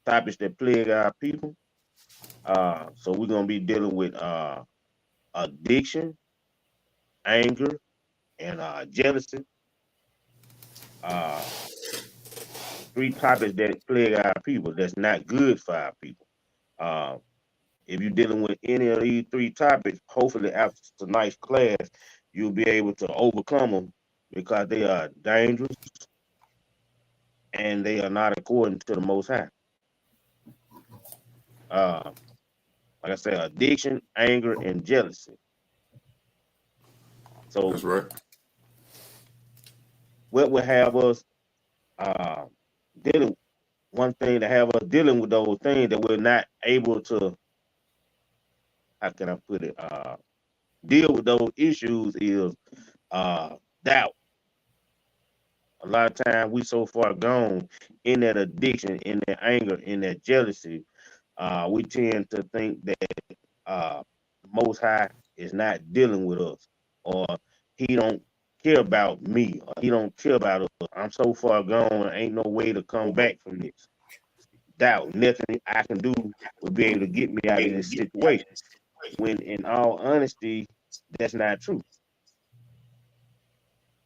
topics that plague our people. So we're gonna be dealing with addiction, anger, and jealousy. Uh, three topics that plague our people. That's not good for our people. Uh, if you're dealing with any of these three topics, hopefully after tonight's class, you'll be able to overcome them because they are dangerous and they are not according to the Most High. Uh, like I said, addiction, anger, and jealousy. So That's right. what would have us uh, dealing? One thing to have us dealing with those things that we're not able to. How can I put it? Deal with those issues is doubt. A lot of times we so far gone in that addiction, in that anger, in that jealousy, we tend to think that Most High is not dealing with us, or He don't care about me, or He don't care about us. I'm so far gone, ain't no way to come back from this. Doubt, nothing I can do will be able to get me out of this situation. When, in all honesty, that's not true.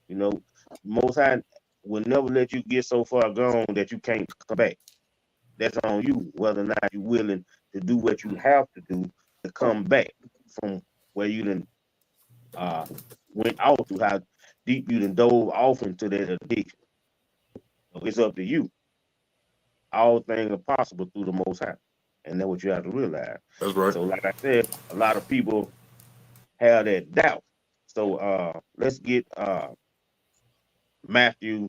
You know, Most High will never let you get so far gone that you can't come back. That's on you, whether or not you're willing to do what you have to do to come back from where you done went off to, how deep you done dove off into that addiction. So it's up to you. All things are possible through the Most High, and that's what you have to realize. That's right. So, like I said, a lot of people have that doubt. So let's get Matthew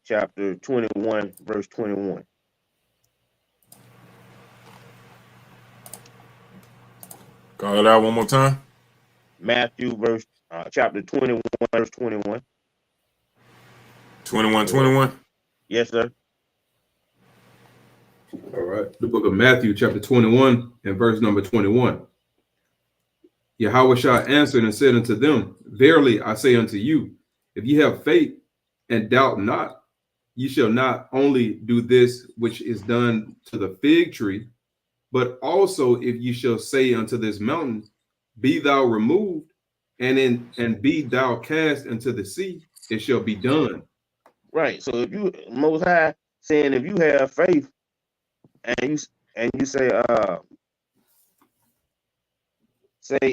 chapter 21, verse 21. Call it out one more time. Matthew chapter 21, verse 21. 21. Yes, sir. All right. The book of Matthew, chapter 21, and verse number 21. Yahweh shall answer and said unto them, Verily I say unto you, if ye have faith and doubt not, ye shall not only do this which is done to the fig tree, but also if ye shall say unto this mountain, Be thou removed, and be thou cast into the sea, it shall be done. Right. So if you Most High saying, if you have faith and you say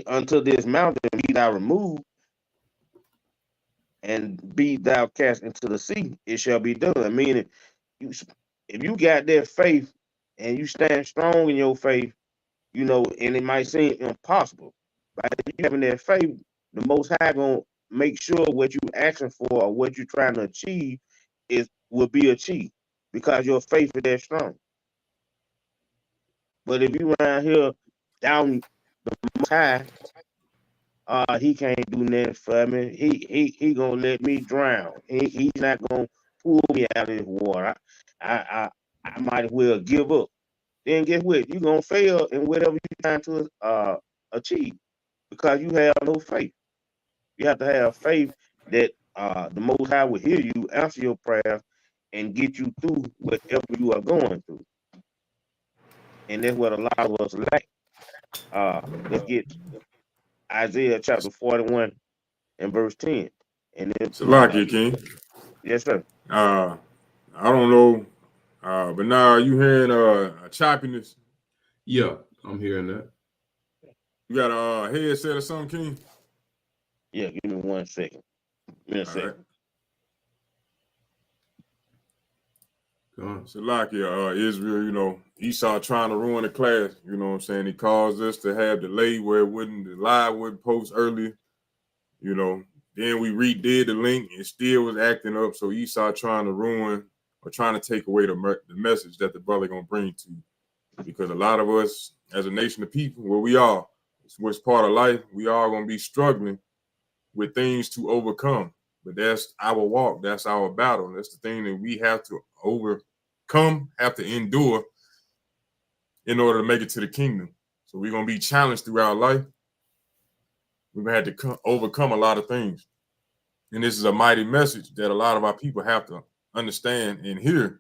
unto this mountain, be thou removed and be thou cast into the sea, it shall be done. Meaning, if you got that faith and you stand strong in your faith, and it might seem impossible, but if you having that faith, the Most High gonna make sure what you asking for or what you're trying to achieve will be achieved because your faith is that strong. But if you around here down the Most High, he can't do nothing for me. He gonna let me drown. He's not gonna pull me out of this water. I might as well give up. Then guess what? You're gonna fail in whatever you're trying to achieve because you have no faith. You have to have faith that the Most High will hear you, answer your prayer, and get you through whatever you are going through. And that's what a lot of us lack. Let's get Isaiah chapter 41 and verse 10. And It's a lot, King. Yes, sir. I don't know, but now you hearing a choppiness? Yeah, I'm hearing that. You got a headset or something, King? Yeah, give me 1 second. Give me a second. Right. So like Israel, Esau trying to ruin the class, you know what I'm saying? He caused us to have delay where the live wouldn't post earlier, Then we redid the link and still was acting up. So Esau trying to ruin or trying to take away the message that the brother gonna bring to you. Because a lot of us as a nation of people, where we are, it's what's part of life, we are gonna be struggling with things to overcome. But that's our walk, that's our battle. That's the thing that we have to overcome, have to endure in order to make it to the kingdom. So we're gonna be challenged throughout life. We're gonna have to overcome a lot of things. And this is a mighty message that a lot of our people have to understand and hear.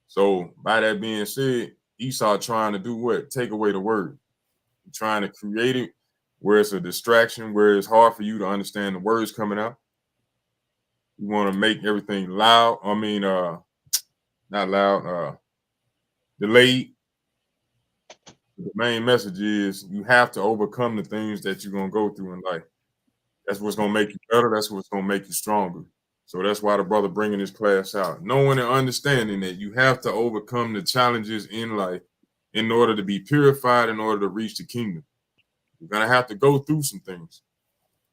So by that being said, Esau trying to do what? Take away the word. Trying to create it where it's a distraction, where it's hard for you to understand the words coming out. You want to make everything loud. I mean, not loud, delayed. The main message is you have to overcome the things that you're going to go through in life. That's what's going to make you better. That's what's going to make you stronger. So that's why the brother bringing this class out. Knowing and understanding that you have to overcome the challenges in life in order to be purified, in order to reach the kingdom. You're going to have to go through some things.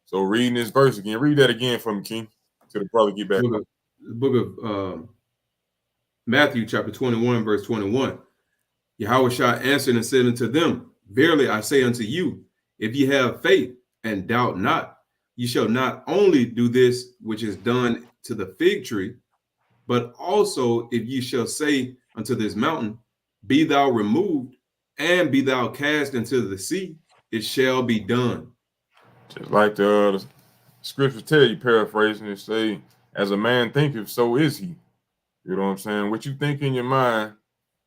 So reading this verse again, read that again for me, King, till the brother get back. The book of Matthew chapter 21, verse 21. Yahushua answered and said unto them, verily I say unto you, if ye have faith and doubt not, ye shall not only do this which is done to the fig tree, but also if ye shall say unto this mountain, be thou removed, and be thou cast into the sea, it shall be done. Just like the scriptures tell you, paraphrasing it, say, as a man thinketh, so is he. You know what I'm saying? What you think in your mind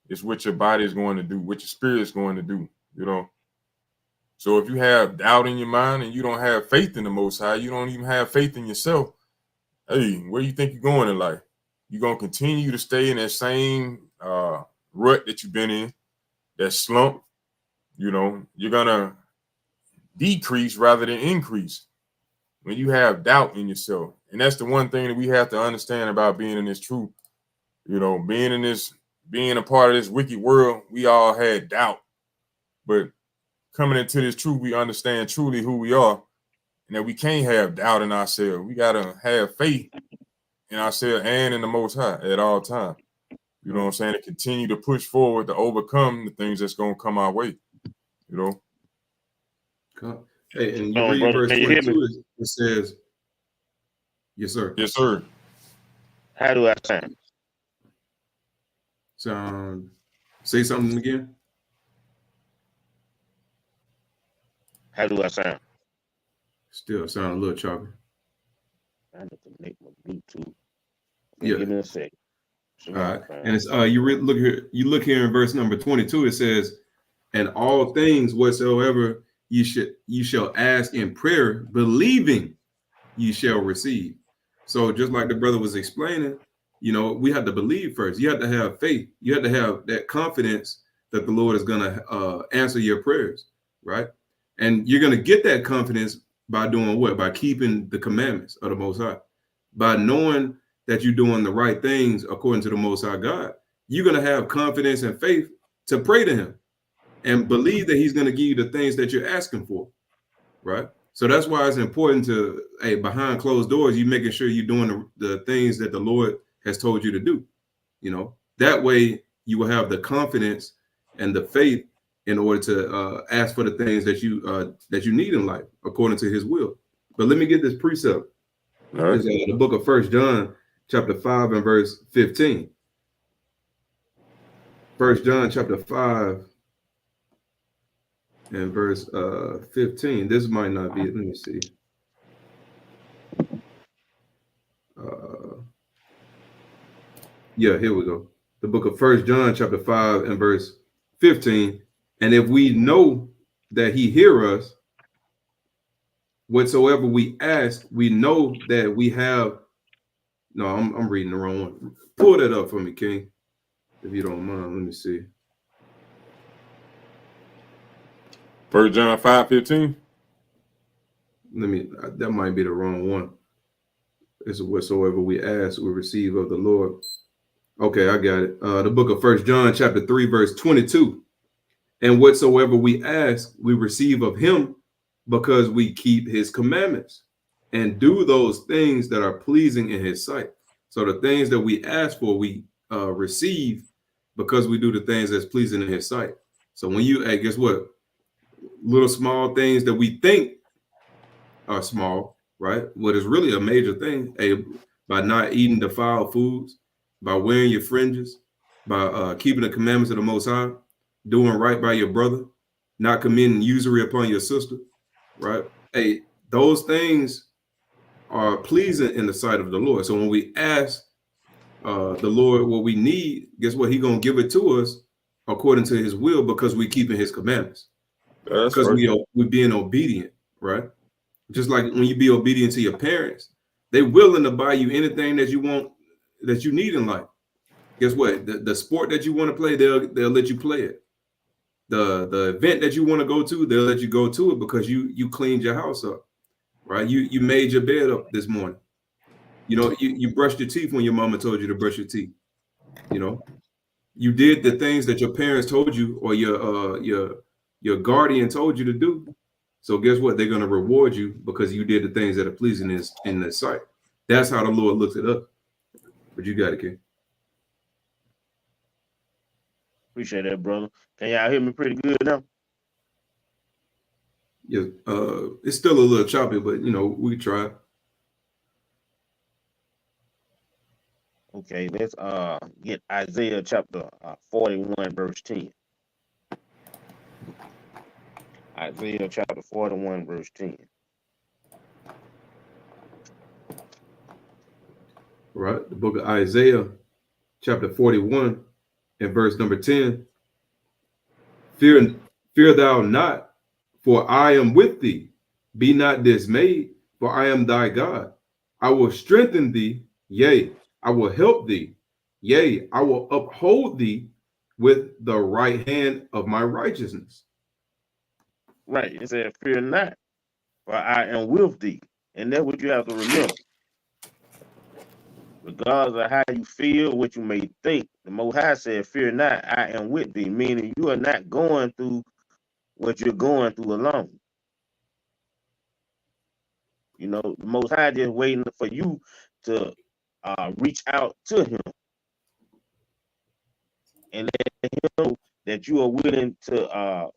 is what your body is going to do, what your spirit is going to do, you know. So if you have doubt in your mind and you don't have faith in the Most High, you don't even have faith in yourself, hey, where do you think you're going in life? You're going to continue to stay in that same rut that you've been in, that slump. You know, you're going to decrease rather than increase when you have doubt in yourself. And that's the one thing that we have to understand about being in this truth. You know, being a part of this wicked world, we all had doubt. But coming into this truth, we understand truly who we are and that we can't have doubt in ourselves. We got to have faith in ourselves and in the Most High at all times. You know what I'm saying? To continue to push forward to overcome the things that's going to come our way. You know? Hey, and you read verse 22, it says, yes, sir. Yes, sir. How do I sound? Say something again. How do I sound? Still sound a little choppy. I need to make my Bluetooth. Yeah. Give me a second. All right. And it's you look here in verse number 22, it says, and all things whatsoever you shall ask in prayer, believing you shall receive. So just like the brother was explaining, you know, we have to believe first. You have to have faith. You have to have that confidence that the Lord is going to answer your prayers, right? And you're going to get that confidence by doing what? By keeping the commandments of the Most High, by knowing that you're doing the right things according to the Most High God. You're going to have confidence and faith to pray to him and believe that he's going to give you the things that you're asking for, right? So that's why it's important to, behind closed doors, you making sure you're doing the things that the Lord has told you to do. You know, that way you will have the confidence and the faith in order to ask for the things that you need in life according to his will. But let me get this precept. All right. It's the book of 1 John chapter 5 and verse 15. 1 John chapter 5 and verse 15. This might not be it. Let me see. Yeah, here we go. The book of 1 John chapter 5 and verse 15. And if we know that he hear us, whatsoever we ask, we know that we have. No, I'm reading the wrong one. Pull that up for me, King, if you don't mind. Let me see. 1 John 5:15. That might be the wrong one. It's whatsoever we ask, we receive of the Lord. Okay, I got it. The book of 1 John chapter 3, verse 22. And whatsoever we ask, we receive of him, because we keep his commandments and do those things that are pleasing in his sight. So the things that we ask for, we receive because we do the things that's pleasing in his sight. So when you, guess what? Little small things that we think are small, right? What is really a major thing, by not eating defiled foods, by wearing your fringes, by keeping the commandments of the Most High, doing right by your brother, not committing usury upon your sister, right? Hey, those things are pleasing in the sight of the Lord. So when we ask the Lord what we need, guess what? He's going to give it to us according to his will because we keeping his commandments. That's Because right. we being obedient, right? Just like when you be obedient to your parents, they willing to buy you anything that you want, that you need in life. Guess what? The sport that you want to play, they'll let you play it. The event that you want to go to, they'll let you go to it because you cleaned your house up, right? You made your bed up this morning. You know, you brushed your teeth when your mama told you to brush your teeth. You know, you did the things that your parents told you or your guardian told you to do. So guess what? They're gonna reward you because you did the things that are pleasing in their sight. That's how the Lord looks at us. But you got it, kid. Appreciate that, brother. Can y'all hear me pretty good now? Yeah, it's still a little choppy, but you know we try. Okay, let's get Isaiah chapter 41, verse 10. Isaiah chapter 41, verse 10. Right, the book of Isaiah, chapter 41, and verse number 10. Fear, fear thou not, for I am with thee. Be not dismayed, for I am thy God. I will strengthen thee, yea, I will help thee, yea, I will uphold thee with the right hand of my righteousness. Right, it said, fear not, for I am with thee. And that's what you have to remember. Regardless of how you feel, what you may think, the Most High said, fear not, I am with thee, meaning you are not going through what you're going through alone. You know, the Most High just waiting for you to reach out to him and let him know that you are willing to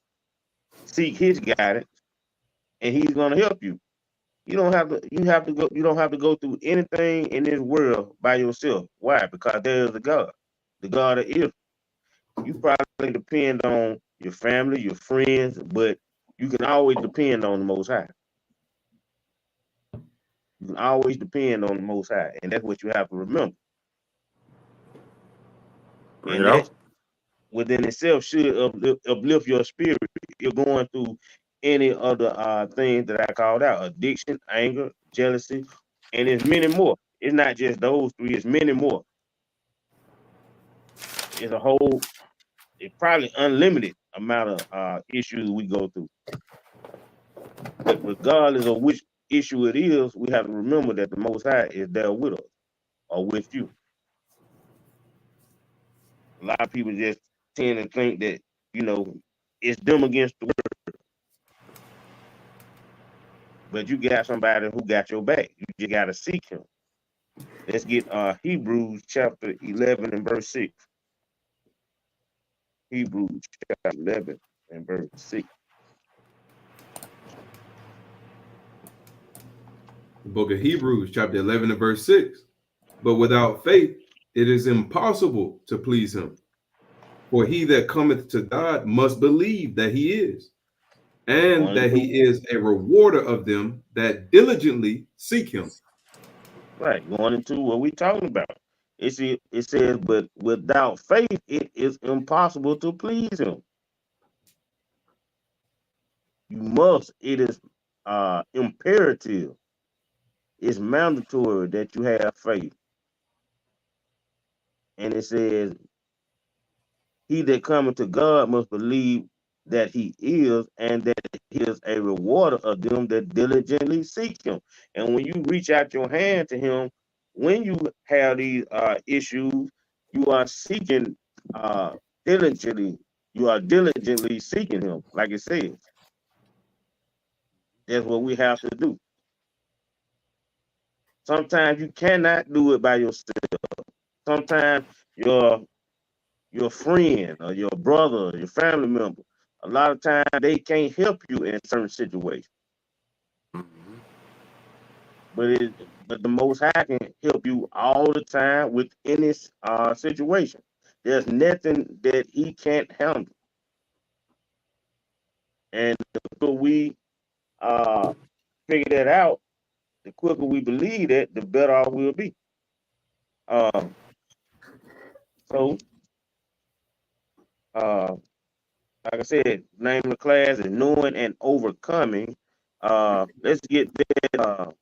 seek his guidance, and he's going to help you. You don't have to. You don't have to go through anything in this world by yourself. Why? Because there is a God, the God of Israel. You probably depend on your family, your friends, but you can always depend on the Most High. You can always depend on the Most High, and that's what you have to remember. Bring And it out. that within itself should uplift your spirit. You're going through any of the things that I called out: addiction, anger, jealousy, and there's many more. It's not just those three; it's many more. It's a whole, it's probably unlimited amount of issues we go through. But regardless of which issue it is, we have to remember that the Most High is there with us or with you. A lot of people just tend to think that, you know, it's them against the world. But you got somebody who got your back. You just got to seek him. Let's get Hebrews chapter 11 and verse 6. Hebrews chapter 11 and verse 6. The book of Hebrews, chapter 11 and verse 6. But without faith, it is impossible to please him. For he that cometh to God must believe that he is, and One and that two. he is a rewarder of them that diligently seek him. Right, going into what we talking about. It says, but without faith, it is impossible to please him. You must, it is imperative, it's mandatory that you have faith. And it says, he that cometh to God must believe that he is, and that he is a rewarder of them that diligently seek him. And when you reach out your hand to him, when you have these issues, you are seeking diligently, you are diligently seeking him, like it says. That's what we have to do. Sometimes you cannot do it by yourself. Sometimes your friend or your brother or your family member, a lot of times they can't help you in certain situations. Mm-hmm. But the Most High can help you all the time with any situation. There's nothing that he can't handle. And the quicker we uh, figure that out, the quicker we believe that, the better off we'll be. So Like I said, name of the class is knowing and overcoming. Let's get that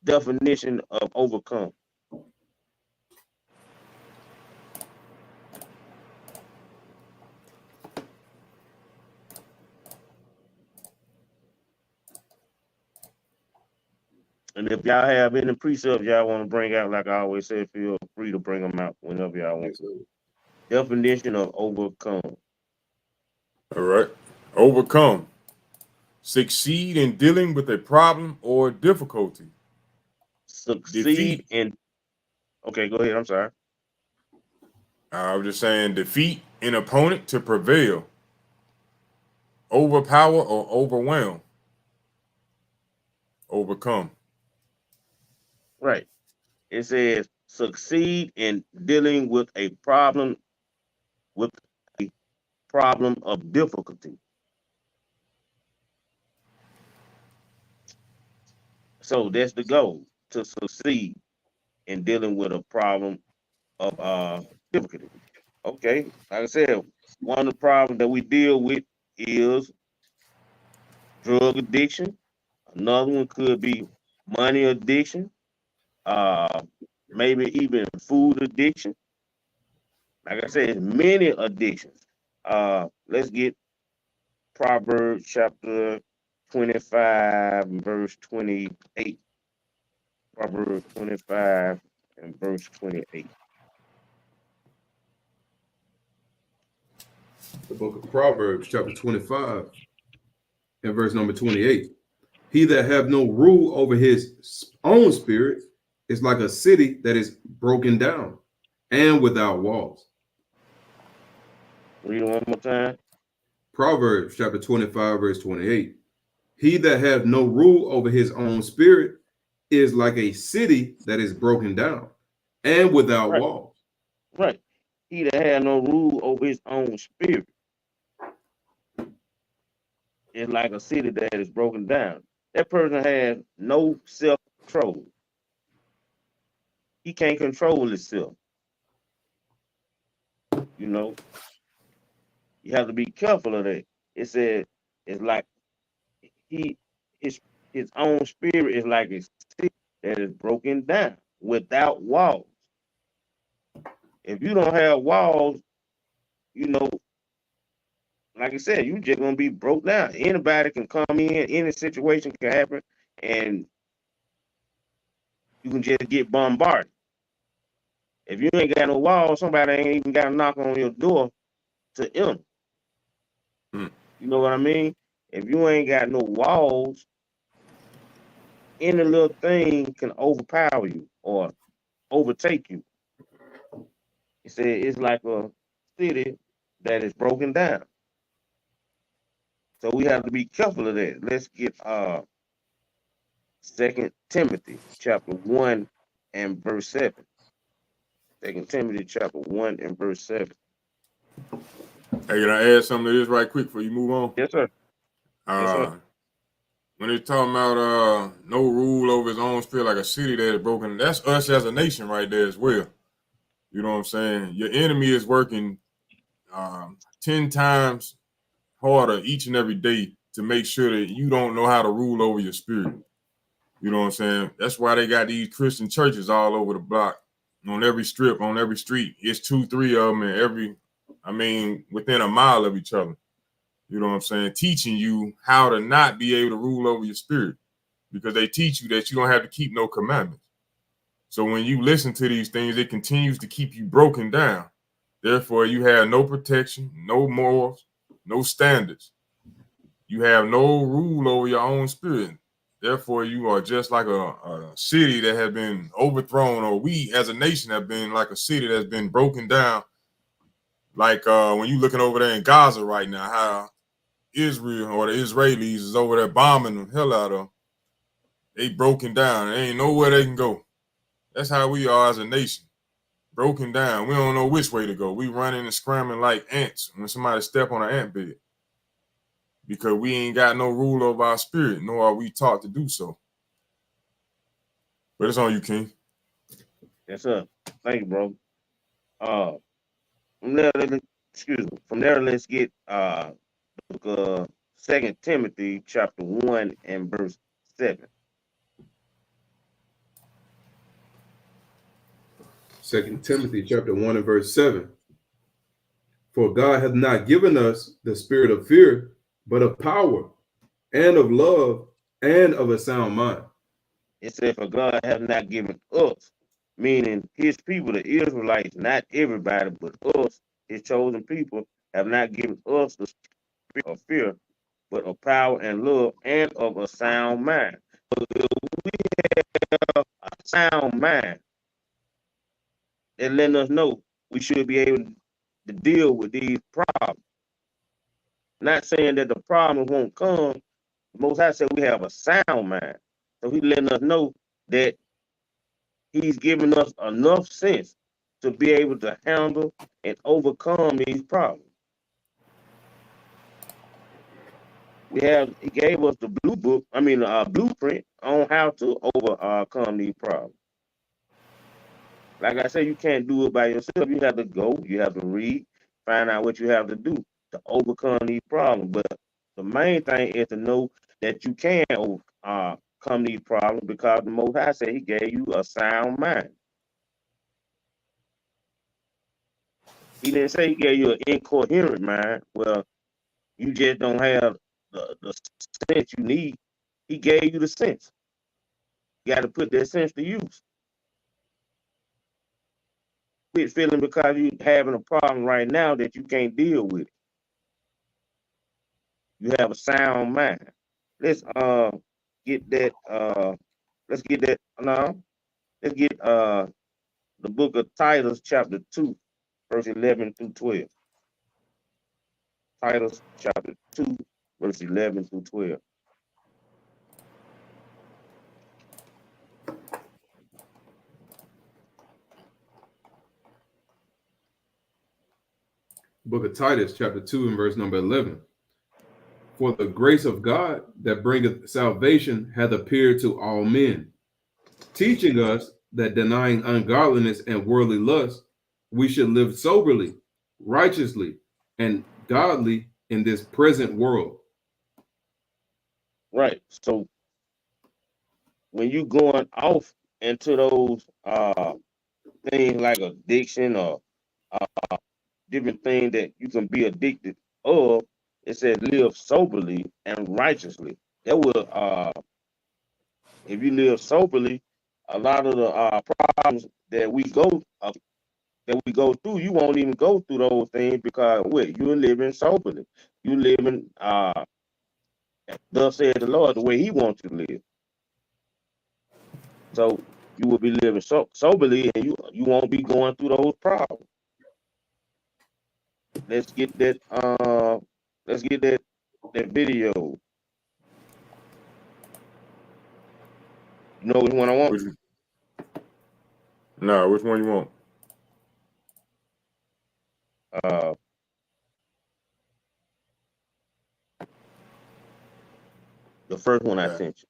definition of overcome. And if y'all have any precepts y'all want to bring out, like I always say, feel free to bring them out whenever y'all want. Yes, sir. Definition of overcome. All right. Overcome. Succeed in dealing with a problem or difficulty. Succeed Defeat. in. Okay, go ahead. I'm sorry. I was just saying defeat an opponent to prevail. Overpower or overwhelm. Overcome. Right. It says succeed in dealing with a problem of difficulty. So that's the goal, to succeed in dealing with a problem of difficulty. Okay, like I said, one of the problems that we deal with is drug addiction. Another one could be money addiction, uh, maybe even food addiction. Like I said, many addictions. Let's get Proverbs chapter 25, verse 28. Proverbs 25 and verse 28. The book of Proverbs, chapter 25, and verse number 28. He that have no rule over his own spirit is like a city that is broken down and without walls. Read it one more time. Proverbs chapter 25, verse 28. He that have no rule over his own spirit is like a city that is broken down and without Right, walls. right. He that had no rule over his own spirit is like a city that is broken down. That person has no self-control. He can't control himself. You know, you have to be careful of that. It said it's like he his his own spirit is like a city that is broken down without walls. If you don't have walls, you know, like I said, you just gonna be broke down. Anybody can come in, any situation can happen, and you can just get bombarded. If you ain't got no walls, somebody ain't even got to knock on your door to enter. Hmm. You know what I mean? If you ain't got no walls, any little thing can overpower you or overtake you. It said it's like a city that is broken down. So we have to be careful of that. Let's get 2 Timothy chapter 1 and verse 7. 2 Timothy chapter 1 and verse 7. Hey, can I add something to this right quick before you move on? Yes, sir. Yes, sir. When they're talking about no rule over his own spirit like a city that is broken, that's us as a nation right there as well. You know what I'm saying? Your enemy is working 10 times harder each and every day to make sure that you don't know how to rule over your spirit. You know what I'm saying? That's why they got these Christian churches all over the block, on every strip, on every street. It's 2, 3 of them within a mile of each other. You know what I'm saying? Teaching you how to not be able to rule over your spirit, because they teach you that you don't have to keep no commandments. So when you listen to these things, it continues to keep you broken down. Therefore, you have no protection, no morals, no standards. You have no rule over your own spirit. Therefore, you are just like a city that has been overthrown, or we as a nation have been like a city that's been broken down. Like when you're looking over there in Gaza right now, how Israel or the Israelis is over there bombing the hell out of them. They broken down. There ain't nowhere they can go. That's how we are as a nation. Broken down. We don't know which way to go. We running and scrambling like ants when somebody step on an ant bed, because we ain't got no rule over our spirit, nor are we taught to do so. But it's on you, King. Yes, sir. Thank you, bro. Uh, From there, let's get book of 2 Timothy chapter 1 and verse 7. 2 Timothy chapter 1 and verse 7. For God hath not given us the spirit of fear, but of power and of love and of a sound mind. It said, for God hath not given us, meaning his people, the Israelites, not everybody, but us, his chosen people, have not given us the spirit of fear, but of power and love and of a sound mind. So if we have a sound mind, that letting us know we should be able to deal with these problems. Not saying that the problem won't come. The Most High said we have a sound mind. So he's letting us know that he's giving us enough sense to be able to handle and overcome these problems. He gave us the blueprint on how to overcome these problems. Like I said, you can't do it by yourself. You have to go, you have to read, find out what you have to do to overcome these problems. But the main thing is to know that you can overcome these problems because the Most High said he gave you a sound mind. He didn't say he gave you an incoherent mind. Well, you just don't have the sense you need. He gave you the sense. You got to put that sense to use. Quit feeling because you're having a problem right now that you can't deal with it. You have a sound mind. Let's get that let's get that no. Let's get the book of Titus chapter 2, verse 11 through 12. Titus chapter 2, verse 11 through 12. Book of Titus chapter 2 and verse number 11. For the grace of God that bringeth salvation hath appeared to all men, teaching us that denying ungodliness and worldly lust, we should live soberly, righteously, and godly in this present world. Right. So when you going off into those things like addiction or different things that you can be addicted of, it says live soberly and righteously. That will if you live soberly, a lot of the problems that we go through, you won't even go through those things because you're living soberly. You living thus said the Lord the way he wants you to live. So you will be living soberly and you won't be going through those problems. Let's get that video. You know which one I want? Which one you want? The first one I sent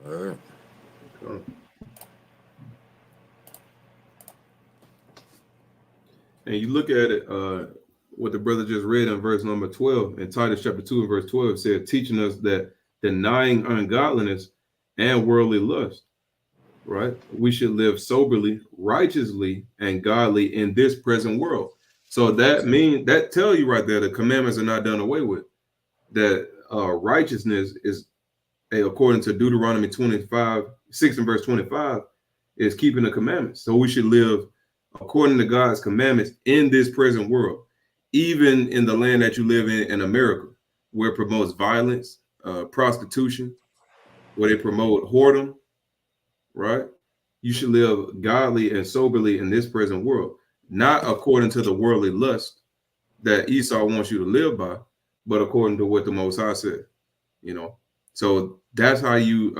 you. All right. And you look at it, what the brother just read in verse number 12, in Titus chapter 2 and verse 12 said, teaching us that denying ungodliness and worldly lust, right? We should live soberly, righteously, and godly in this present world. So that tell you right there, the commandments are not done away with. That righteousness is, according to Deuteronomy 6 and verse 25, is keeping the commandments. So we should live according to God's commandments in this present world, even in the land that you live in America, where it promotes violence, prostitution, where they promote whoredom, right? You should live godly and soberly in this present world, not according to the worldly lust that Esau wants you to live by, but according to what the Most High said, you know. So that's how you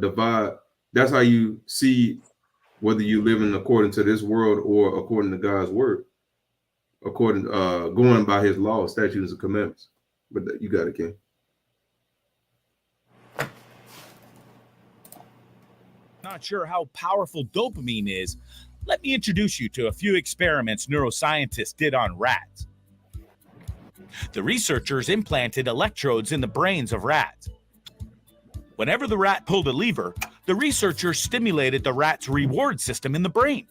divide. That's how you see whether you live in according to this world or according to God's word, according going by his law, statutes, and commandments. But you got it, King. not sure how powerful dopamine is, let me introduce you to a few experiments neuroscientists did on rats. The researchers implanted electrodes in the brains of rats. Whenever the rat pulled a lever, the researchers stimulated the rat's reward system in the brain.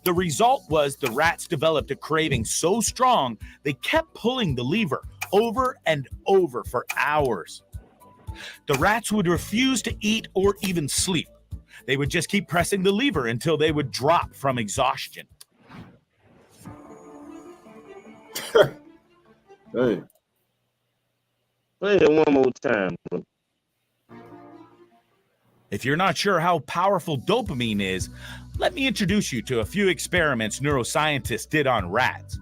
The result was the rats developed a craving so strong they kept pulling the lever over and over for hours. The rats would refuse to eat or even sleep. They would just keep pressing the lever until they would drop from exhaustion. Hey, Play it one more time, bro. If you're not sure how powerful dopamine is, let me introduce you to a few experiments neuroscientists did on rats.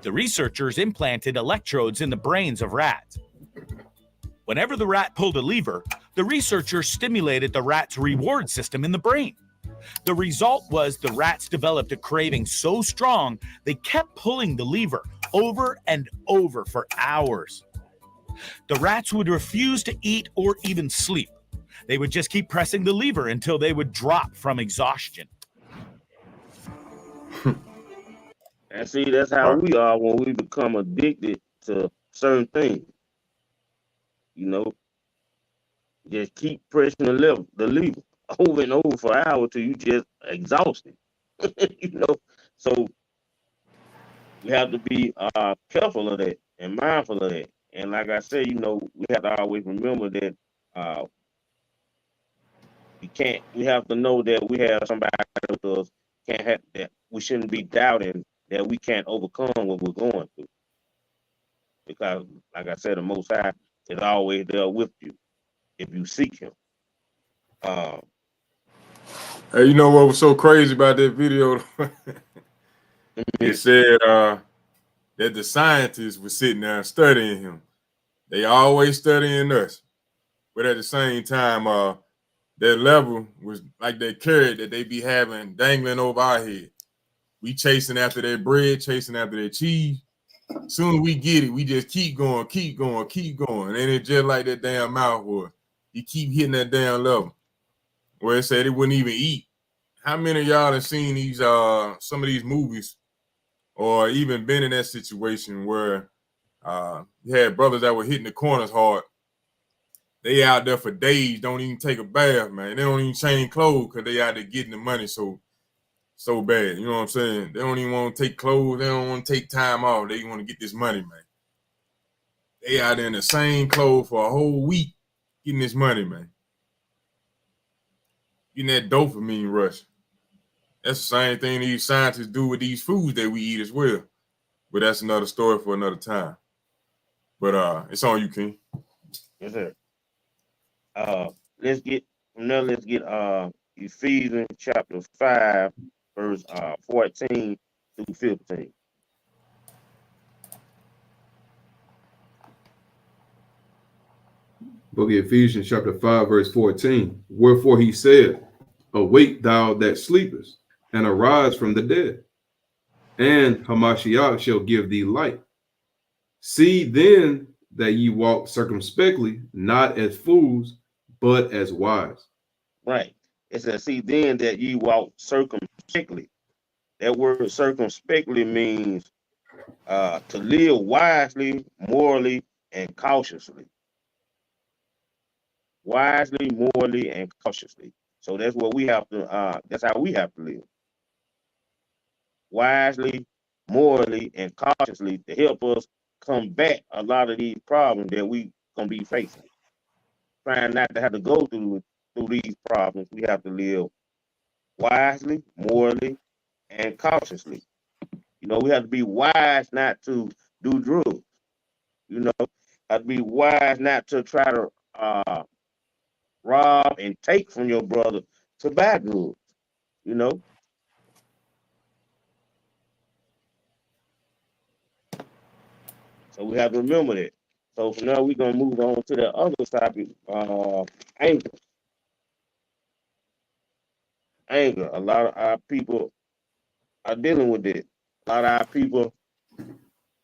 The researchers implanted electrodes in the brains of rats. Whenever the rat pulled a lever, the researchers stimulated the rat's reward system in the brain. The result was the rats developed a craving so strong they kept pulling the lever over and over for hours. The rats would refuse to eat or even sleep. They would just keep pressing the lever until they would drop from exhaustion. And see, that's how we are when we become addicted to certain things. You know, just keep pressing the lever over and over for hours till you just exhausted. You know, so we have to be careful of that and mindful of that. And like I said, you know, we have to always remember that we have to know that we have somebody with us, can't have that. We shouldn't be doubting that we can't overcome what we're going through. Because, like I said, the Most High is always there with you if you seek Him. Hey, you know what was so crazy about that video? It said that the scientists were sitting there studying him. They always studying us. But at the same time, that level was like that carrot that they be having dangling over our head. We chasing after that bread, chasing after that cheese. Soon as we get it, we just keep going, keep going, keep going. And it's just like that damn mouth was. You keep hitting that damn level. Where it said it wouldn't even eat. How many of y'all have seen these some of these movies or even been in that situation where you had brothers that were hitting the corners hard? They out there for days, don't even take a bath, man. They don't even change clothes because they out there getting the money so bad. You know what I'm saying? They don't even want to take clothes. They don't want to take time off. They want to get this money, man. They out there in the same clothes for a whole week getting this money, man. Getting that dopamine rush. That's the same thing these scientists do with these foods that we eat as well. But that's another story for another time. But it's on you, King. Yes, sir. Let's get Ephesians chapter 5, verse 14 through 15. Book of Ephesians chapter 5, verse 14. Wherefore he said, awake thou that sleepest, and arise from the dead, and Hamashiach shall give thee light. See then that ye walk circumspectly, not as fools, but as wise. Right. It says, see then that ye walk circumspectly. That word circumspectly means to live wisely, morally, and cautiously. Wisely, morally, and cautiously. So that's what we have to, that's how we have to live. Wisely, morally, and cautiously to help us combat a lot of these problems that we gonna be facing. Trying not to have to go through these problems, we have to live wisely, morally, and cautiously. You know, we have to be wise not to do drugs. You know, have to be wise not to try to rob and take from your brother to buy goods. You know. So we have to remember that. So from now we're gonna move on to the other topic, anger. Anger. A lot of our people are dealing with it. A lot of our people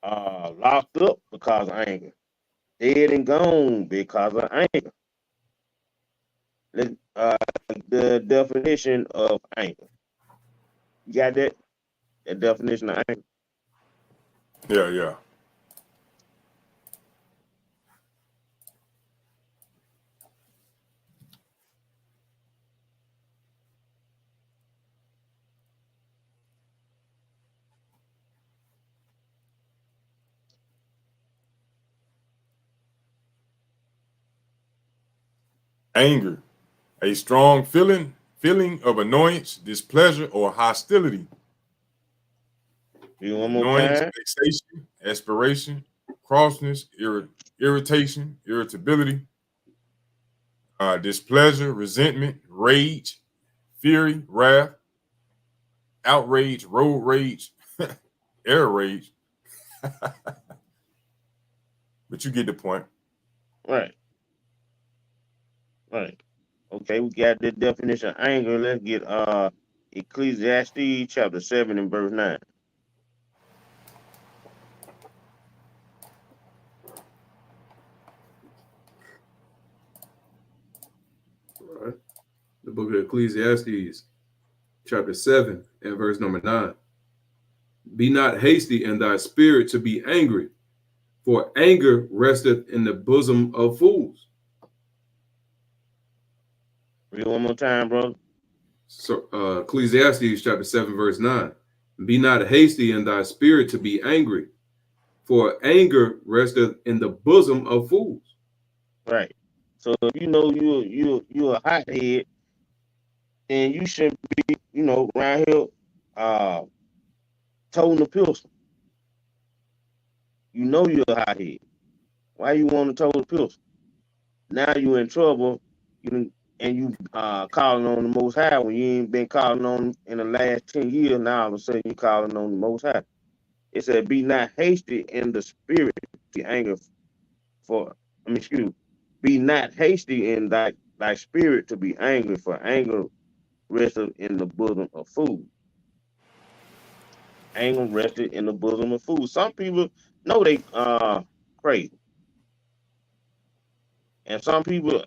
are locked up because of anger. Dead and gone because of anger. The definition of anger. You got that? The definition of anger. Yeah. Anger, a strong feeling of annoyance, displeasure, or hostility. You one more Annoyance, time? vexation, aspiration, crossness, irritation, irritability, displeasure, resentment, rage, fury, wrath, outrage, road rage, air rage. But you get the point. Right. Okay, we got the definition of anger. Let's get Ecclesiastes chapter 7 and verse 9. All right. The book of Ecclesiastes, chapter 7 and verse number 9. Be not hasty in thy spirit to be angry, for anger resteth in the bosom of fools. Read one more time, brother. So Ecclesiastes chapter 7, verse 9. Be not hasty in thy spirit to be angry, for anger resteth in the bosom of fools. Right. So if you know you're a hothead, then you shouldn't be, around here toting the pistol. You know you're a hothead. Why you want to tote the pistol? Now you're in trouble. You calling on the Most High when you ain't been calling on in the last 10 years. Now all of a sudden you calling on the Most High. It said, "Be not hasty in the spirit to anger be not hasty in thy spirit to be angry, for anger rested in the bosom of fools." Anger rested in the bosom of fools. Some people know they crazy, and some people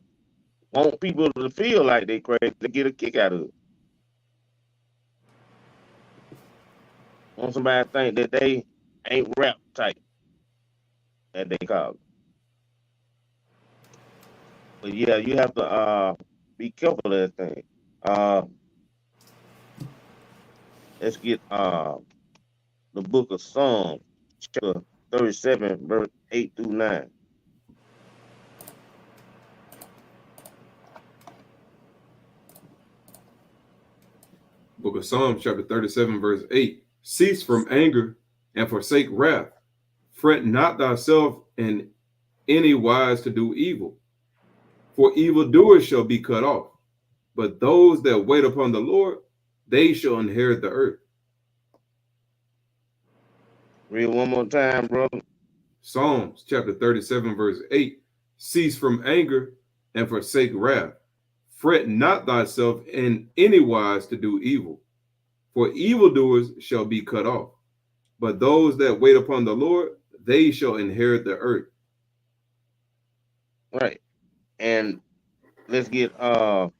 want people to feel like they crazy to get a kick out of it. Want somebody to think that they ain't rap type, that they call it. But yeah, you have to be careful of that thing. Let's get the book of Psalms, chapter 37, verse 8 through 9. Book of Psalms, chapter 37, verse 8. Cease from anger and forsake wrath. Fret not thyself in any wise to do evil, for evildoers shall be cut off. But those that wait upon the Lord, they shall inherit the earth. Read one more time, brother. Psalms chapter 37, verse 8. Cease from anger and forsake wrath. Fret not thyself in any wise to do evil, for evildoers shall be cut off. But those that wait upon the Lord, they shall inherit the earth. Right. And let's get Psalms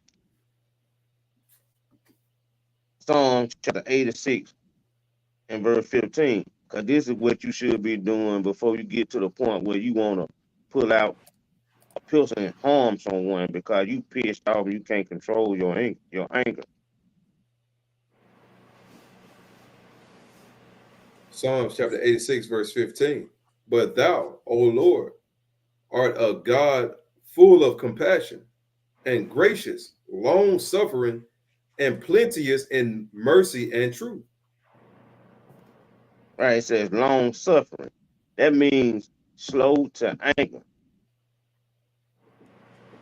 chapter 86 and verse 15. Because this is what you should be doing before you get to the point where you want to pull out a pistol and harm someone because you pissed off and you can't control your anger. Psalms chapter 86, verse 15. But thou, O Lord, art a God full of compassion and gracious, long suffering, and plenteous in mercy and truth. Right. It says long suffering. That means slow to anger.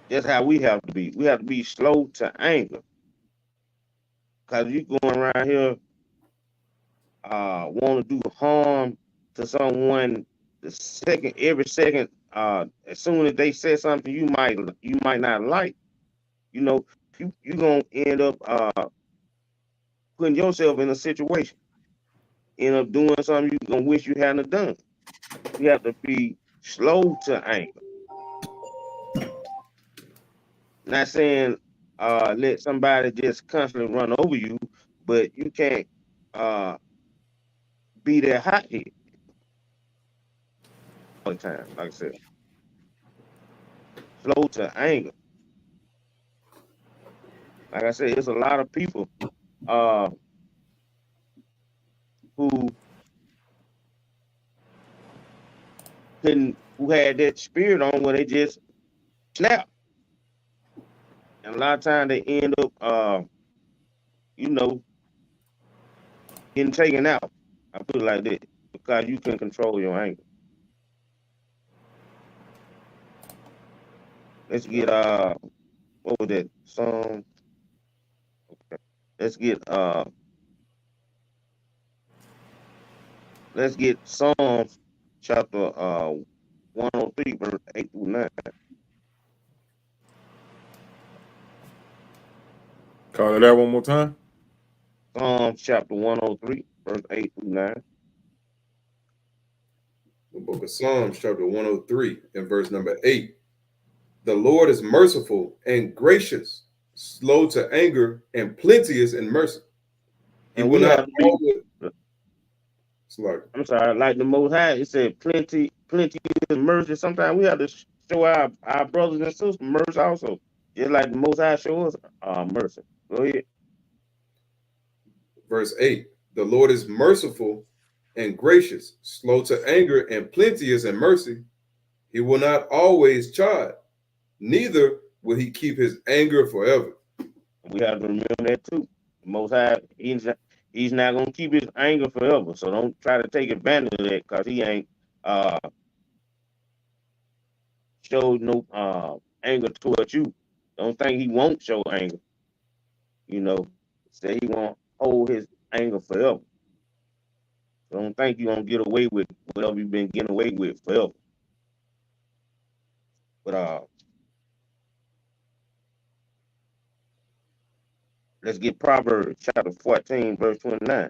That's how we have to be. We have to be slow to anger. Because you going around here want to do harm to someone every second, as soon as they say something you might not like, you gonna end up putting yourself in a situation, end up doing something you gonna wish you hadn't done. We have to be slow to anger. Not saying let somebody just constantly run over you, but you can't be that hothead all the time. Like I said, slow to anger. Like I said, it's a lot of people uh, who who had that spirit on where they just snap, and a lot of times they end up, you know, getting taken out. I put it like that because you can control your anger. Let's get what was that song? Okay. Let's get Psalms chapter 103 verse 8 through 9. Call it that one more time. Psalms chapter 103 verse 8 through 9. The book of Psalms, chapter 103, and verse number 8. The Lord is merciful and gracious, slow to anger, and plenteous in mercy. He And will we not have to always. be, Like, I'm sorry, like the Most High, it said plenty is mercy. Sometimes we have to show our brothers and sisters mercy also. Just like the Most High show us mercy. Go ahead. verse 8. The Lord is merciful and gracious, slow to anger, and plenteous in mercy. He will not always chide, neither will he keep his anger forever. We have to remember that too. The Most High, he's not gonna keep his anger forever. So don't try to take advantage of that because he ain't uh showed no anger towards you. Don't think he won't show anger. You know, say he won't hold his anger forever. So don't think you're gonna get away with whatever you've been getting away with forever. But let's get Proverbs chapter 14, verse 29.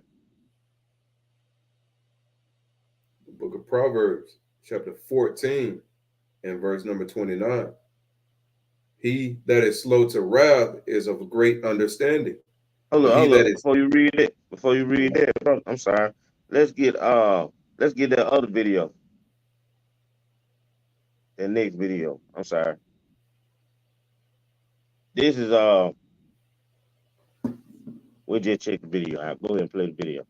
The book of Proverbs, chapter 14, and verse number 29. He that is slow to wrath is of great understanding. Hold But up, he hold that up. is Before you read that, bro, I'm sorry. Let's get that other video. The next video. I'm sorry. This is we'll just check the video out. Go ahead and play the video.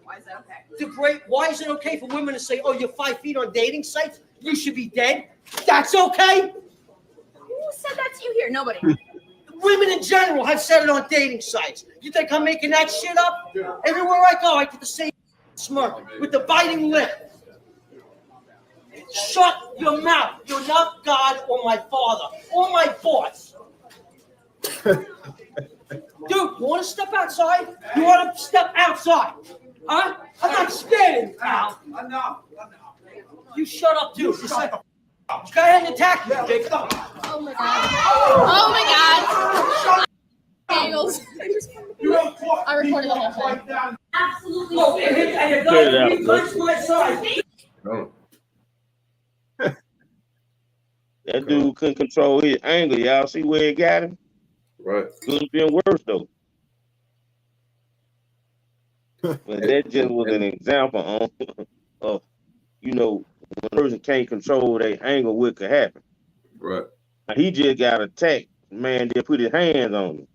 Why is that okay? Why is it okay for women to say, "Oh, you're 5 feet on dating sites? You should be dead"? That's okay. Who said that to you here? Nobody. Women in general have said it on dating sites. You think I'm making that shit up? Everywhere I go, I get the same smirk with the biting lip. Shut your mouth. You're not God or my father or my boss. Dude, you want to step outside? You want to step outside? Huh? I'm not scared, pal. You shut up, too. Just like a go ahead and attack me, Jacob. Oh my god. Oh my god. Angles. I recorded the whole thing. Absolutely. Oh, and a guy can punch my side. no. That dude couldn't control his anger. Y'all see where it got him? Right. Could have been worse though. But that just was an example on of, you know, when a person can't control their anger, what could happen. Right. Now, he just got attacked. Man, they put his hands on him.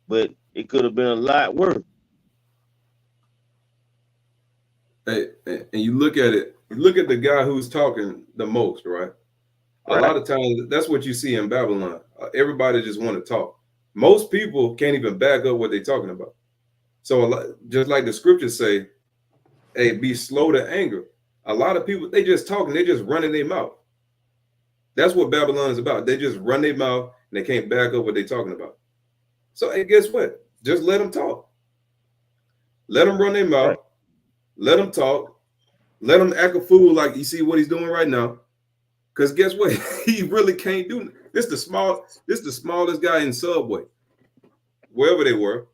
But it could have been a lot worse. Hey, and you look at it, you look at the guy who's talking the most, right? A lot of times, that's what you see in Babylon. Everybody just want to talk. Most people can't even back up what they're talking about. So just like the scriptures say, hey, be slow to anger. A lot of people, they just talking, they just running their mouth. That's what Babylon is about. They just run their mouth and they can't back up what they're talking about. So, hey, guess what? Just let them talk. Let them run their mouth. Right. Let them talk. Let them act a fool like you see what he's doing right now. Because guess what? He really can't do it. This the smallest guy in Subway, wherever they were.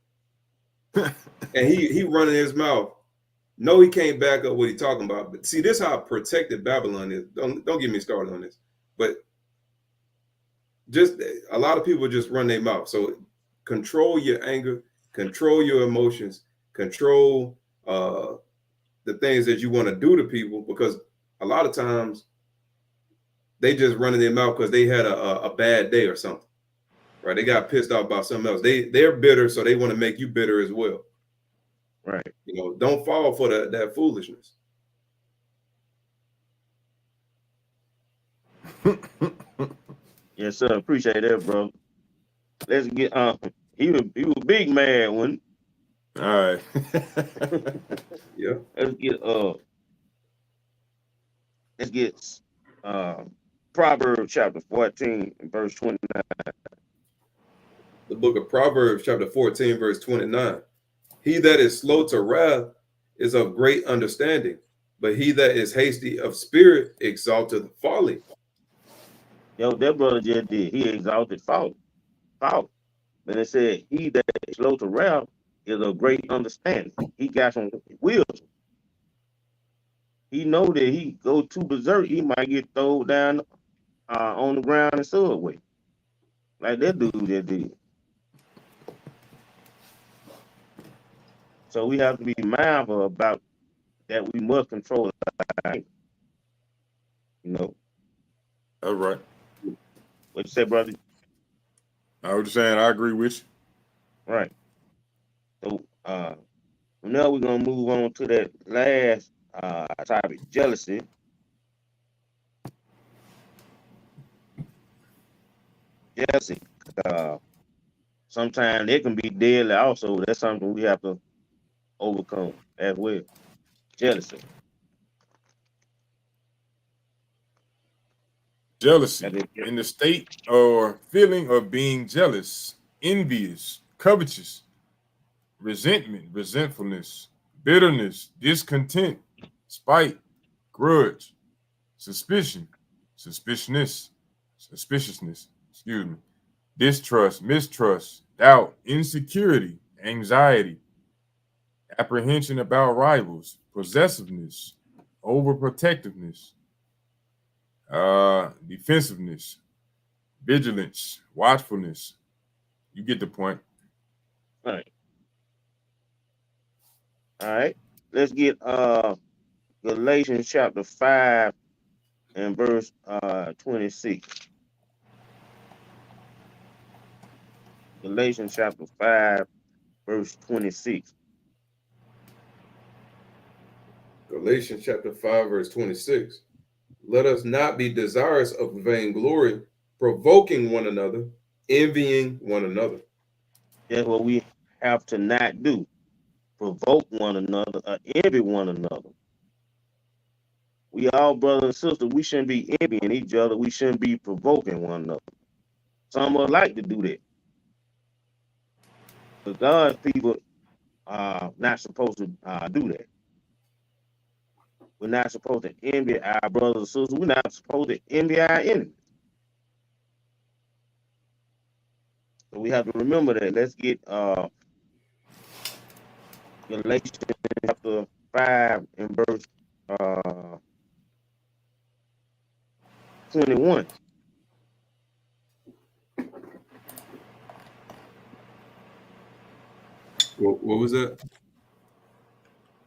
And he running his mouth. No, he can't back up what he's talking about. But see, this is how protected Babylon is. Don't get me started on this. But just a lot of people just run their mouth. So control your anger, control your emotions, control the things that you want to do to people, because a lot of times they just running their mouth because they had a bad day or something, right? They got pissed off about something else. They're bitter, so they want to make you bitter as well. Right. You know, don't fall for that foolishness. Yes, sir. Appreciate that, bro. Let's get he was big mad when All right. Yeah. let's get Proverbs chapter 14 and verse 29. The book of Proverbs chapter 14 verse 29. He that is slow to wrath is of great understanding, but he that is hasty of spirit exalteth folly. Yo, that brother just did. He exalted fault. But it said, he that is slow to wrath is of great understanding. He got some wisdom. He know that he go too berserk, he might get thrown down on the ground in subway. Like that dude just did. So we have to be mindful about that. We must control our anger. You know. All right. What you say, brother? I was just saying I agree with you. Right. So now we're gonna move on to that last topic, jealousy. Jealousy. Sometimes it can be deadly also. That's something we have to overcome as well. Jealousy. Jealousy, in the state or feeling of being jealous, envious, covetous, resentment, resentfulness, bitterness, discontent, spite, grudge, suspicion, suspiciousness, excuse me, distrust, mistrust, doubt, insecurity, anxiety, apprehension about rivals, possessiveness, overprotectiveness, defensiveness, vigilance, watchfulness. You get the point. All right. All right. Let's get Galatians chapter 5 and verse 26. Galatians chapter 5, verse 26. Galatians chapter 5 verse 26. Let us not be desirous of vainglory, provoking one another, envying one another. That's what we have to not do. Provoke one another, envy one another. We all brothers and sisters. We shouldn't be envying each other. We shouldn't be provoking one another. Some would like to do that. But God's people are not supposed to do that. We're not supposed to envy our brothers and sisters. We're not supposed to envy our enemies. So we have to remember that. Let's get Galatians chapter 5 and verse 21. What was that?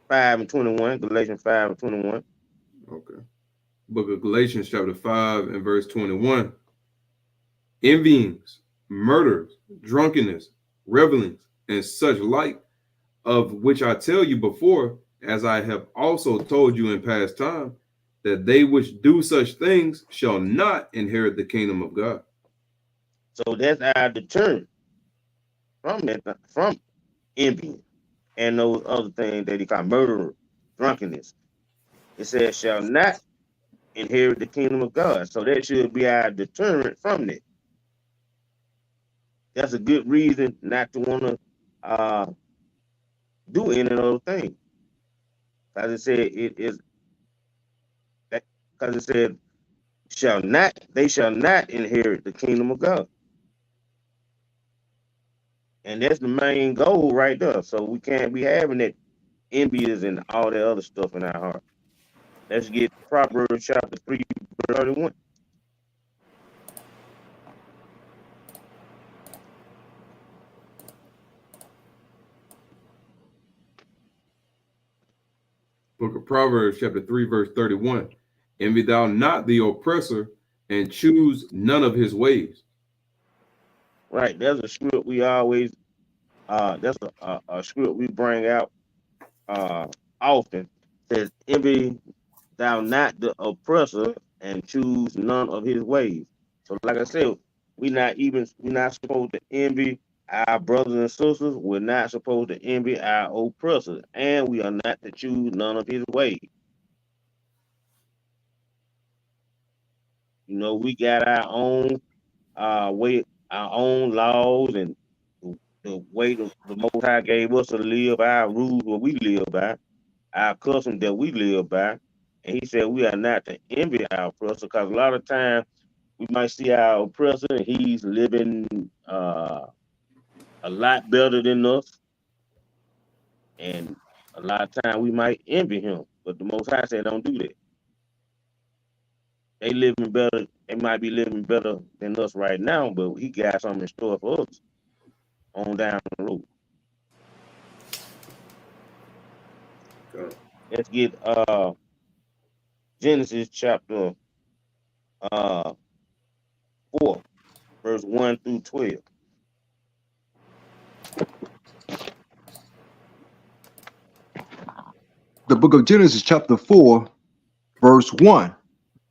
5 and 21. Galatians 5 and 21. Okay. Book of Galatians chapter 5 and verse 21. Envyings, murders, drunkenness, revelings, and such like, of which I tell you before, as I have also told you in past time, that they which do such things shall not inherit the kingdom of God. So that's our deterrent from envy and those other things that he called murder, drunkenness. It says shall not inherit the kingdom of God. So that should be our deterrent from it. That's a good reason not to want to do any of those things. As it said, it is that because it said they shall not inherit the kingdom of God. And that's the main goal right there. So we can't be having that envious and all that other stuff in our heart. Let's get Proverbs chapter 3, verse 31. Book of Proverbs, chapter 3, verse 31. Envy thou not the oppressor, and choose none of his ways. Right. There's a script we always that's a script we bring out often. Says, envy thou not the oppressor, and choose none of his ways. So like I said, we're not supposed to envy our brothers and sisters. We're not supposed to envy our oppressors, and we are not to choose none of his ways. You know, we got our own way, our own laws, and the way the Most High gave us to live, our rules what we live by, our customs that we live by. And he said we are not to envy our oppressor, because a lot of times we might see our oppressor and he's living a lot better than us, and a lot of times we might envy him. But the Most High said, don't do that. They living better. They might be living better than us right now, but he got something in store for us on down the road. Let's get Genesis chapter 4, verse 1 through 12. The book of Genesis, chapter 4, verse 1.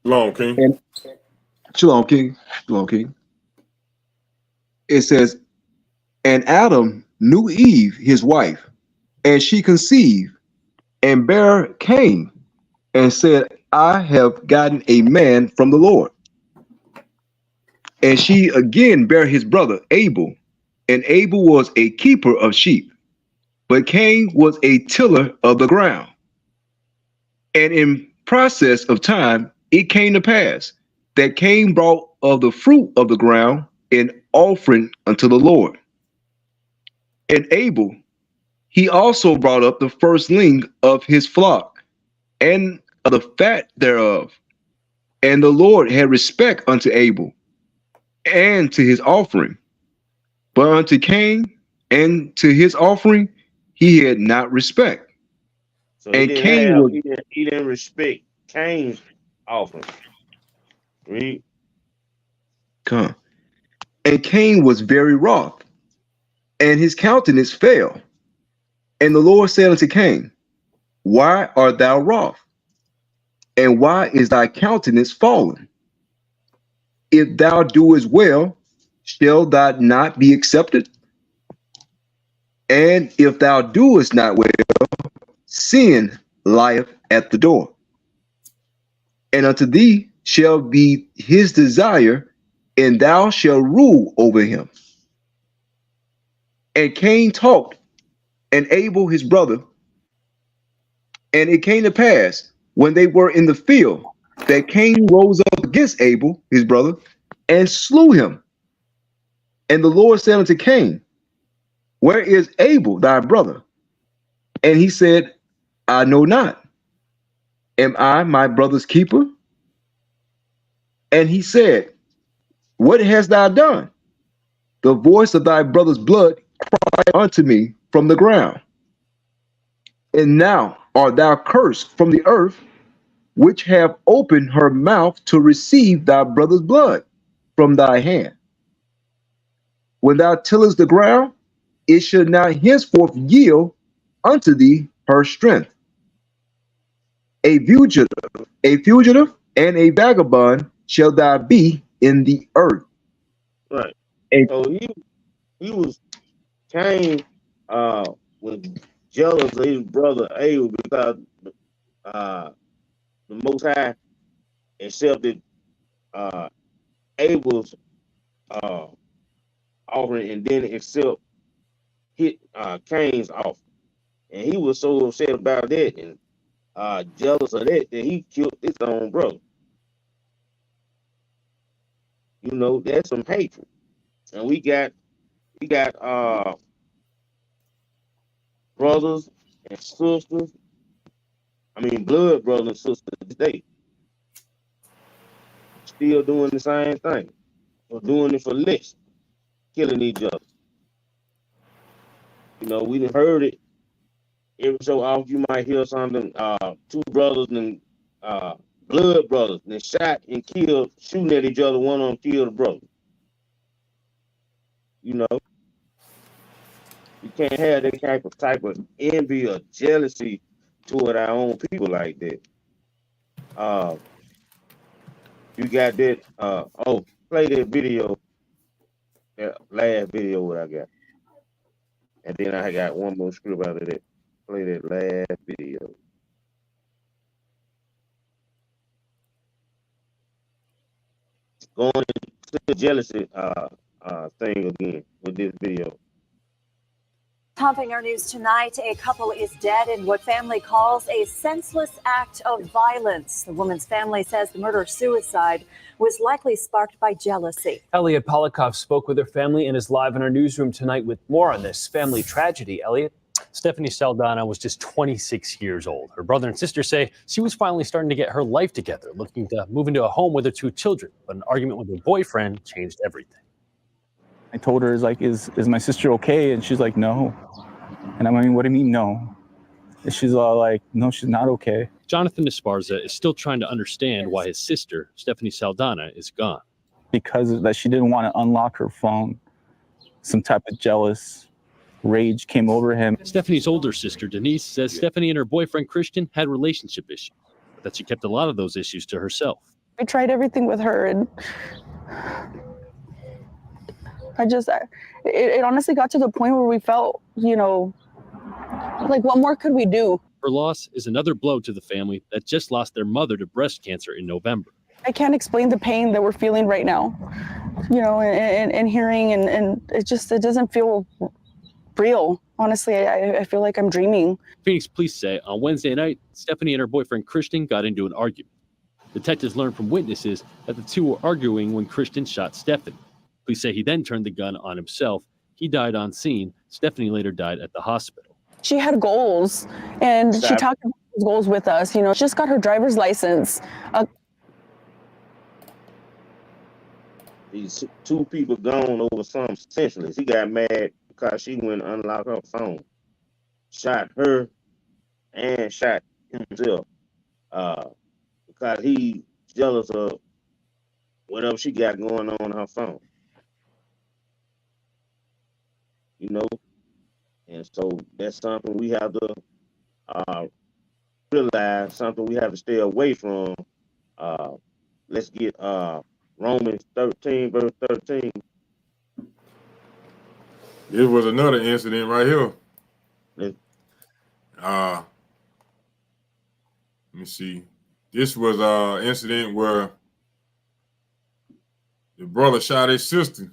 Long King. And Shalom, King. Shalom, King. It says, and Adam knew Eve, his wife, and she conceived and bare Cain, and said, I have gotten a man from the Lord. And she again bare his brother Abel, and Abel was a keeper of sheep, but Cain was a tiller of the ground. And in process of time, it came to pass that Cain brought of the fruit of the ground an offering unto the Lord. And Abel, he also brought up the firstling of his flock and of the fat thereof. And the Lord had respect unto Abel and to his offering, but unto Cain and to his offering he had not respect. So he And didn't Cain have was he didn't respect Cain's offering. Read. come. And Cain was very wroth, and his countenance fell. And the Lord said unto Cain, why art thou wroth? And why is thy countenance fallen? If thou doest well, shall thou not be accepted? And if thou doest not well, sin lieth at the door. And unto thee shall be his desire, and thou shalt rule over him. And Cain talked, and Abel his brother. And it came to pass, when they were in the field, that Cain rose up against Abel his brother, and slew him. And the Lord said unto Cain, where is Abel thy brother? And he said, I know not. Am I my brother's keeper? And he said, what hast thou done? The voice of thy brother's blood cried unto me from the ground. And now art thou cursed from the earth, which have opened her mouth to receive thy brother's blood from thy hand. When thou tillest the ground, it should not henceforth yield unto thee her strength. A fugitive and a vagabond shall thou be in the earth. Right. A, So he was Cain was jealous of his brother Abel because uh the Most High accepted Abel's uh offering and then accept hit Cain's offering. And he was so upset about that and jealous of that he killed his own brother. You know, that's some hatred. And we got brothers and sisters, I mean blood brothers and sisters today, still doing the same thing. Or doing it for less, killing each other. You know, we done heard it every so often you might hear something, two brothers and blood brothers and shot and killed, shooting at each other, one of them killed the brother. You know, you can't have that type of envy or jealousy toward our own people like that. You got that, play that video, that last video what I got. And then I got one more script out of that. Play that last video. Going into the jealousy thing again with this video. Topping our news tonight, a couple is dead in what family calls a senseless act of violence. The woman's family says the murder-suicide was likely sparked by jealousy. Elliot Polikoff spoke with her family and is live in our newsroom tonight with more on this family tragedy. Elliot? Stephanie Saldana was just 26 years old. Her brother and sister say she was finally starting to get her life together, looking to move into a home with her two children. But an argument with her boyfriend changed everything. I told her, is my sister okay? And she's like, no. And I mean, what do you mean, no? And she's all like, no, she's not okay. Jonathan Esparza is still trying to understand why his sister, Stephanie Saldana, is gone. Because that she didn't want to unlock her phone. Some type of jealous rage came over him. Stephanie's older sister, Denise, says Stephanie and her boyfriend, Christian, had relationship issues, but that she kept a lot of those issues to herself. I tried everything with her, and it honestly got to the point where we felt, like, what more could we do? Her loss is another blow to the family that just lost their mother to breast cancer in November. I can't explain the pain that we're feeling right now, and hearing, and it doesn't feel real. Honestly, I feel like I'm dreaming. Phoenix police say on Wednesday night, Stephanie and her boyfriend Christian got into an argument. Detectives learned from witnesses that the two were arguing when Christian shot Stephanie. Police say he then turned the gun on himself. He died on scene. Stephanie later died at the hospital. She had goals, and she talked about those goals with us. She just got her driver's license. These two people gone over something senseless. He got mad because she went and unlocked her phone, shot her, and shot himself. Because he jealous of whatever she got going on her phone. And so that's something we have to realize, something we have to stay away from. Let's get Romans 13, verse 13. It was another incident right here. Yeah. Let me see. This was an incident where the brother shot his sister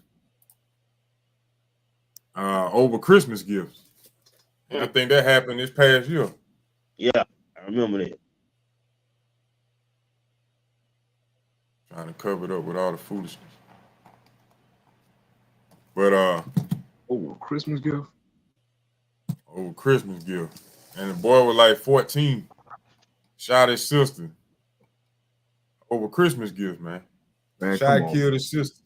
over Christmas gifts. And I think that happened this past year. Yeah, I remember that. Trying to cover it up with all the foolishness. But over Christmas gift? Over Christmas gift. And the boy was like 14. Shot his sister. Over Christmas gift, man. Shot, killed his sister.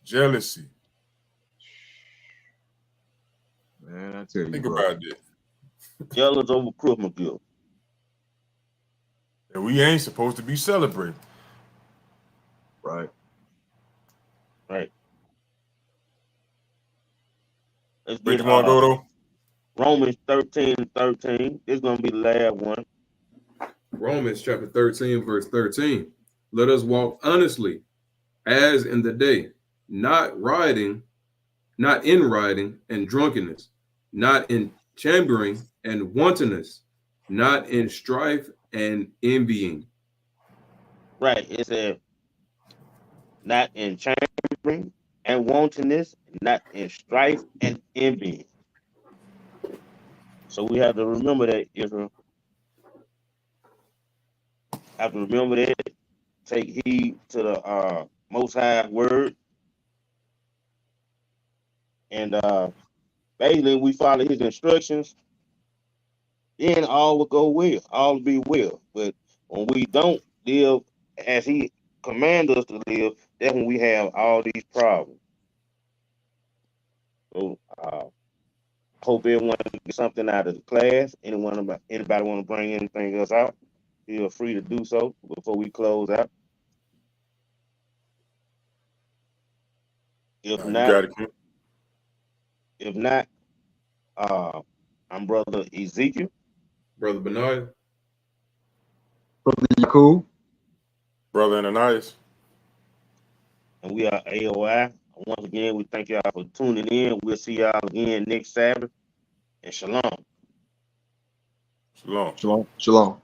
Jealousy. Man, I tell you. Think about that. Jealous over Christmas gift. And we ain't supposed to be celebrating. Right. Right. Let's Where you want to go, though? Romans 13:13. This is going to be the last one. Romans chapter 13, verse 13. Let us walk honestly, as in the day, not in rioting and drunkenness, not in chambering and wantonness, not in strife and envying. Right. It said, not in chambering and wantonness, not in strife and envying. So we have to remember that, Israel. Have to remember that. Take heed to the Most High word. And basically, we follow his instructions, then all will go well. All will be well. But when we don't live as he commands us to live, that's when we have all these problems. So hope everyone gets something out of the class. Anybody want to bring anything else out? Feel free to do so before we close out. If You not, got it, Ken. I'm Brother Ezekiel. Brother Bernard. Brother Yakub. Brother Ananias. And we are A.O.I. Once again, we thank y'all for tuning in. We'll see y'all again next Sabbath. And shalom. Shalom. Shalom. Shalom.